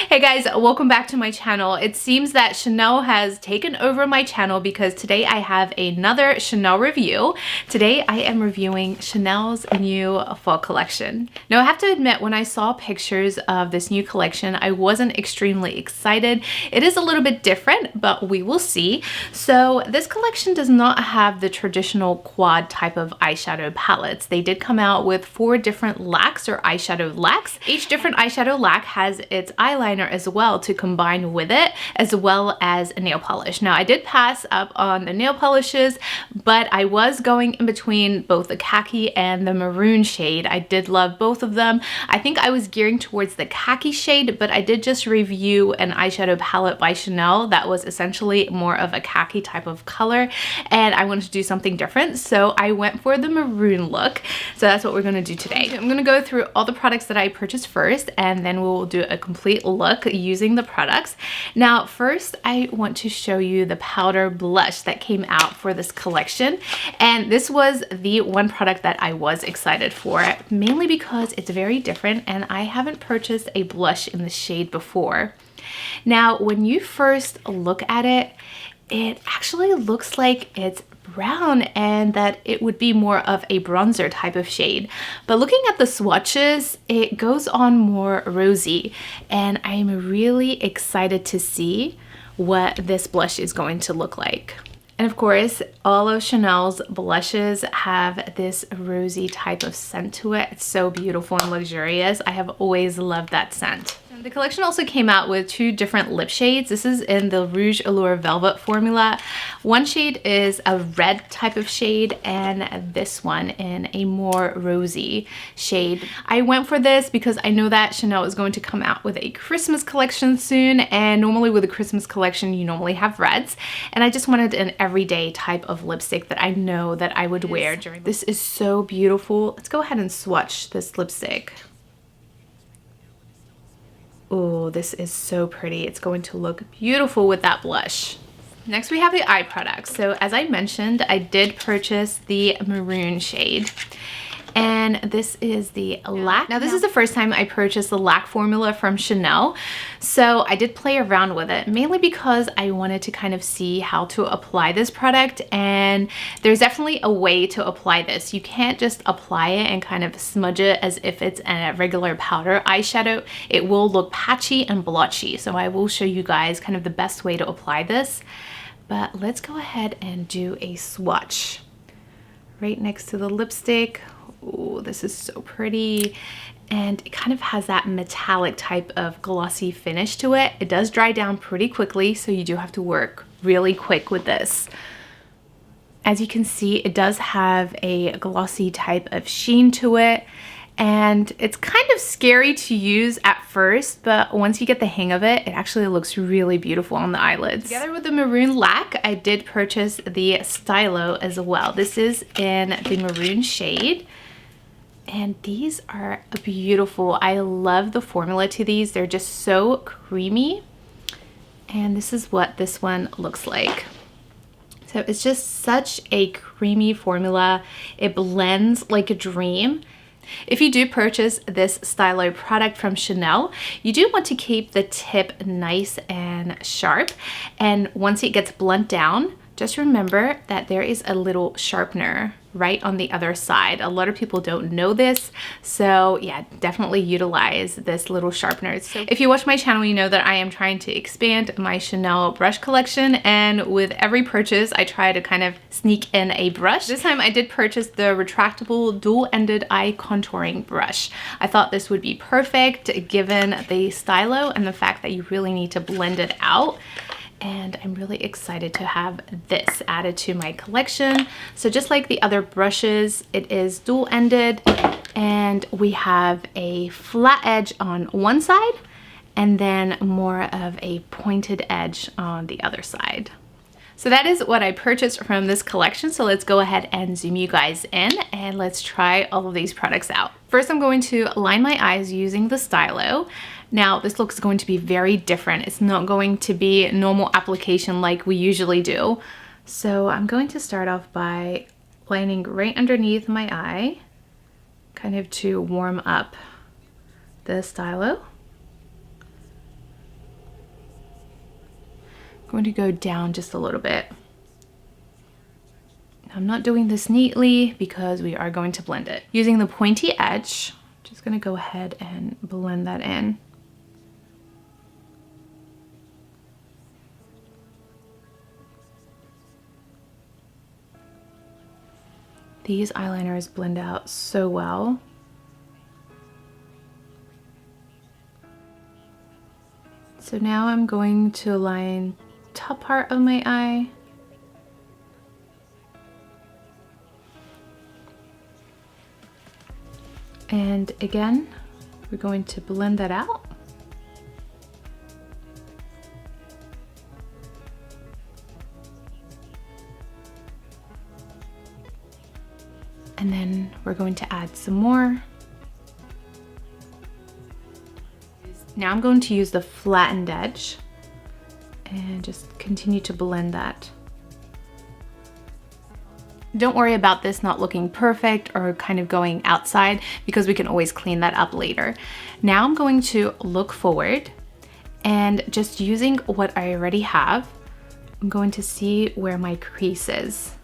Hey guys, welcome back to my channel. It seems that Chanel has taken over my channel because today I have another Chanel review. Today I am reviewing Chanel's new fall collection. Now I have to admit, when I saw pictures of this new collection, I wasn't extremely excited. It is a little bit different, but we will see. So this collection does not have the traditional quad type of eyeshadow palettes. They did come out with 4 different lacks or eyeshadow lacks. Each different eyeshadow lack has its eyeliner as well to combine with it, as well as a nail polish. Now I did pass up on the nail polishes, but I was going in between both the khaki and the maroon shade. I did love both of them. I think I was gearing towards the khaki shade, but I did just review an eyeshadow palette by Chanel that was essentially more of a khaki type of color, and I wanted to do something different, so I went for the maroon look. So that's what we're going to do today. I'm going to go through all the products that I purchased first, and then we'll do a complete look using the products. Now first I want to show you the powder blush that came out for this collection, and this was the one product that I was excited for, mainly because it's very different and I haven't purchased a blush in the shade before. Now when you first look at it, it actually looks like it's brown and that it would be more of a bronzer type of shade, but looking at the swatches, it goes on more rosy, and I'm really excited to see what this blush is going to look like. And of course, all of Chanel's blushes have this rosy type of scent to it. It's so beautiful and luxurious. I have always loved that scent. The collection also came out with 2 different lip shades. This is in the Rouge Allure Velvet formula. One shade is a red type of shade, and this one in a more rosy shade. I went for this because I know that Chanel is going to come out with a Christmas collection soon, and normally with a Christmas collection you normally have reds, and I just wanted an everyday type of lipstick that I know that I would wear during. This is so beautiful. Let's go ahead and swatch this lipstick. Oh, this is so pretty. It's going to look beautiful with that blush. Next we have the eye products. So as I mentioned, I did purchase the maroon shade, and this is the lac. Now this is the first time I purchased the lac formula from Chanel, so I did play around with it, mainly because I wanted to kind of see how to apply this product, and there's definitely a way to apply this. You can't just apply it and kind of smudge it as if it's a regular powder eyeshadow. It will look patchy and blotchy, so I will show you guys kind of the best way to apply this. But let's go ahead and do a swatch right next to the lipstick. Oh, this is so pretty, and it kind of has that metallic type of glossy finish to it. It does dry down pretty quickly, so you do have to work really quick with this. As you can see, it does have a glossy type of sheen to it, and it's kind of scary to use at first, but once you get the hang of it, it actually looks really beautiful on the eyelids. Together with the maroon lac, I did purchase the stylo as well. This is in the maroon shade, and these are beautiful. I love the formula to these. They're just so creamy, and this is what this one looks like. So it's just such a creamy formula. It blends like a dream. If you do purchase this stylo product from Chanel, you do want to keep the tip nice and sharp, and once it gets blent down, just remember that there is a little sharpener right on the other side. A lot of people don't know this, so yeah, definitely utilize this little sharpener. So if you watch my channel, you know that I am trying to expand my Chanel brush collection, and with every purchase I try to kind of sneak in a brush. This time I did purchase the retractable dual-ended eye contouring brush. I thought this would be perfect given the stylo and the fact that you really need to blend it out, and I'm really excited to have this added to my collection. So just like the other brushes, it is dual-ended, and we have a flat edge on one side and then more of a pointed edge on the other side. So that is what I purchased from this collection. So let's go ahead and zoom you guys in, and let's try all of these products out. First, I'm going to line my eyes using the stylo. Now this look is going to be very different. It's not going to be normal application like we usually do. So I'm going to start off by lining right underneath my eye, kind of to warm up the stylo. I'm going to go down just a little bit. I'm not doing this neatly because we are going to blend it. Using the pointy edge, I'm just gonna go ahead and blend that in. These eyeliners blend out so well. So now I'm going to line top part of my eye. And again, we're going to blend that out. And then we're going to add some more. Now I'm going to use the flattened edge and just continue to blend that. Don't worry about this not looking perfect or kind of going outside because we can always clean that up later. Now I'm going to look forward and just using what I already have, I'm going to see where my crease is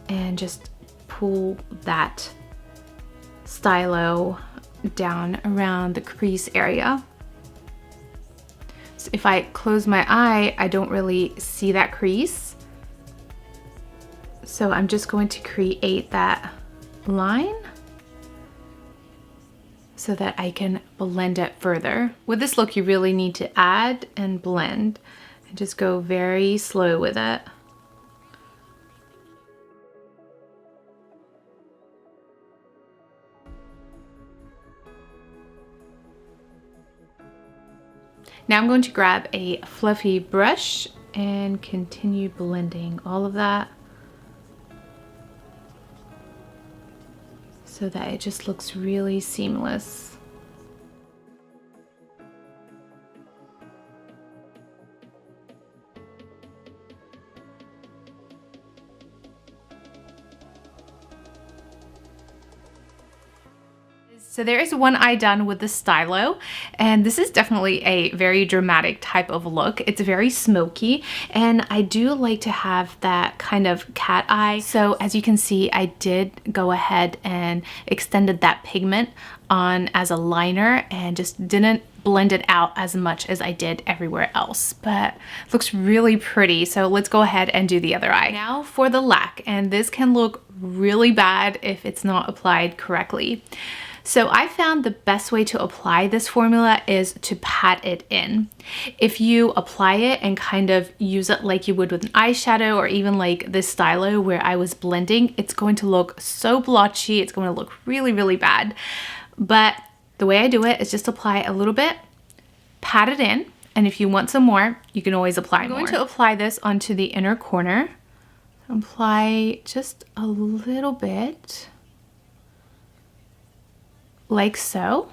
and just pull that stylo down around the crease area. So if I close my eye, I don't really see that crease. So I'm just going to create that line so that I can blend it further. With this look, you really need to add and blend and just go very slow with it. Now I'm going to grab a fluffy brush and continue blending all of that so that it just looks really seamless. So there is one eye done with the stylo, and this is definitely a very dramatic type of look. It's very smoky, and I do like to have that kind of cat eye. So as you can see, I did go ahead and extended that pigment on as a liner and just didn't blend it out as much as I did everywhere else, but it looks really pretty. So let's go ahead and do the other eye. Now for the lack, and this can look really bad if it's not applied correctly. So I found the best way to apply this formula is to pat it in. If you apply it and kind of use it like you would with an eyeshadow or even like this stylo where I was blending, it's going to look so blotchy, it's going to look really, really bad. But the way I do it is just apply a little bit, pat it in, and if you want some more, you can always apply more. I'm going to apply this onto the inner corner. Apply just a little bit. Like so.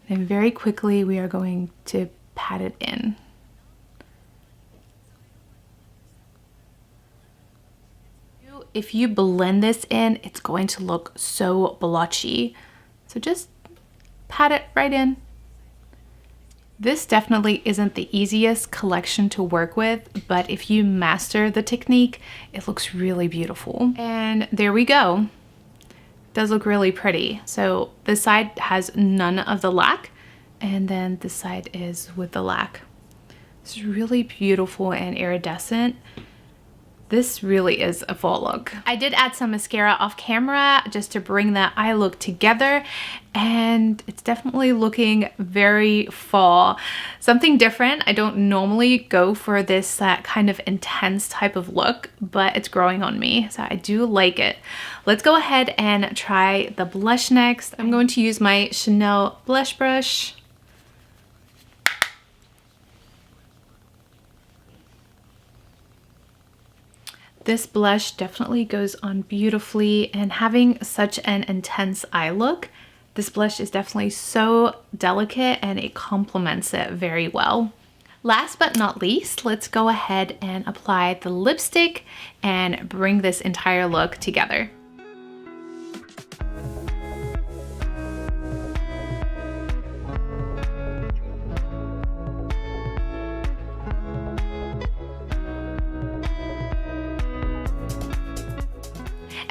Then very quickly we are going to pat it in. If you blend this in, it's going to look so blotchy. So just pat it right in. This definitely isn't the easiest collection to work with, but if you master the technique, it looks really beautiful. And there we go. Does look really pretty. So this side has none of the lack, and then this side is with the lack. It's really beautiful and iridescent. This really is a fall look. I did add some mascara off camera just to bring that eye look together, and it's definitely looking very fall. Something different. I don't normally go for this kind of intense type of look, but it's growing on me, so I do like it. Let's go ahead and try the blush next. I'm going to use my Chanel blush brush. This blush definitely goes on beautifully, and having such an intense eye look, this blush is definitely so delicate and it complements it very well. Last but not least, let's go ahead and apply the lipstick and bring this entire look together.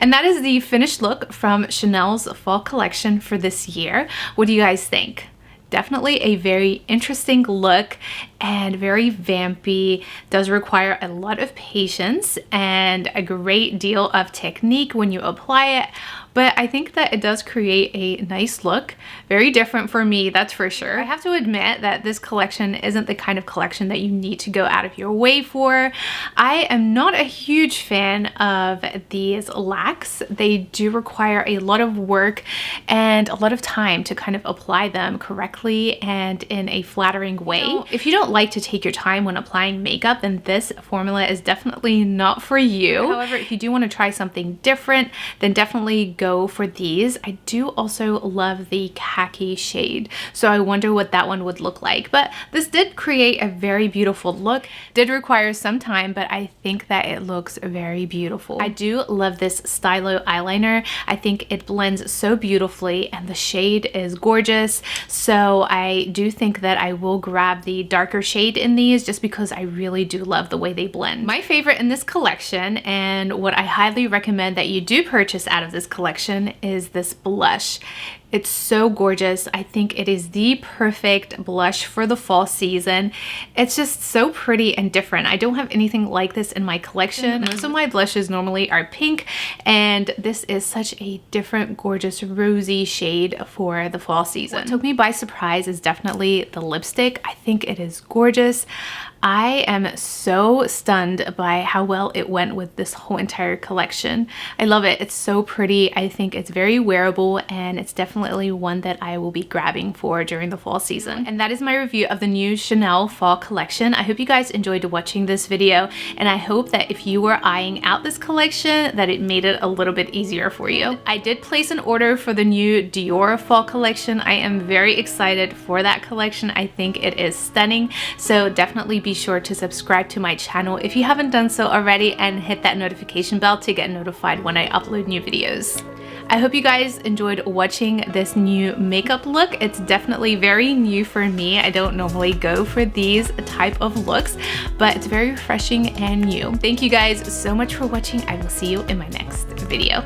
And that is the finished look from Chanel's fall collection for this year. What do you guys think? Definitely a very interesting look and very vampy. Does require a lot of patience and a great deal of technique when you apply it. But I think that it does create a nice look. Very different for me, that's for sure. I have to admit that this collection isn't the kind of collection that you need to go out of your way for. I am not a huge fan of these lacs. They do require a lot of work and a lot of time to kind of apply them correctly and in a flattering way. So if you don't like to take your time when applying makeup, then this formula is definitely not for you. However, if you do want to try something different, then definitely go for these. I do also love the khaki shade, so I wonder what that one would look like. But this did create a very beautiful look. Did require some time, but I think that it looks very beautiful. I do love this stylo eyeliner. I think it blends so beautifully and the shade is gorgeous. So I do think that I will grab the darker shade in these just because I really do love the way they blend. My favorite in this collection, and what I highly recommend that you do purchase out of this collection, is this blush. It's so gorgeous. I think it is the perfect blush for the fall season. It's just so pretty and different. I don't have anything like this in my collection. Most of my blushes normally are pink, and this is such a different, gorgeous, rosy shade for the fall season. What took me by surprise is definitely the lipstick. I think it is gorgeous. I am so stunned by how well it went with this whole entire collection. I love it. It's so pretty. I think it's very wearable, and it's definitely one that I will be grabbing for during the fall season. And that is my review of the new Chanel fall collection. I hope you guys enjoyed watching this video, and I hope that if you were eyeing out this collection, that it made it a little bit easier for you. I did place an order for the new Dior fall collection. I am very excited for that collection. I think it is stunning, so definitely be sure to subscribe to my channel if you haven't done so already, and hit that notification bell to get notified when I upload new videos. I hope you guys enjoyed watching this new makeup look. It's definitely very new for me. I don't normally go for these type of looks, but it's very refreshing and new. Thank you guys so much for watching. I will see you in my next video.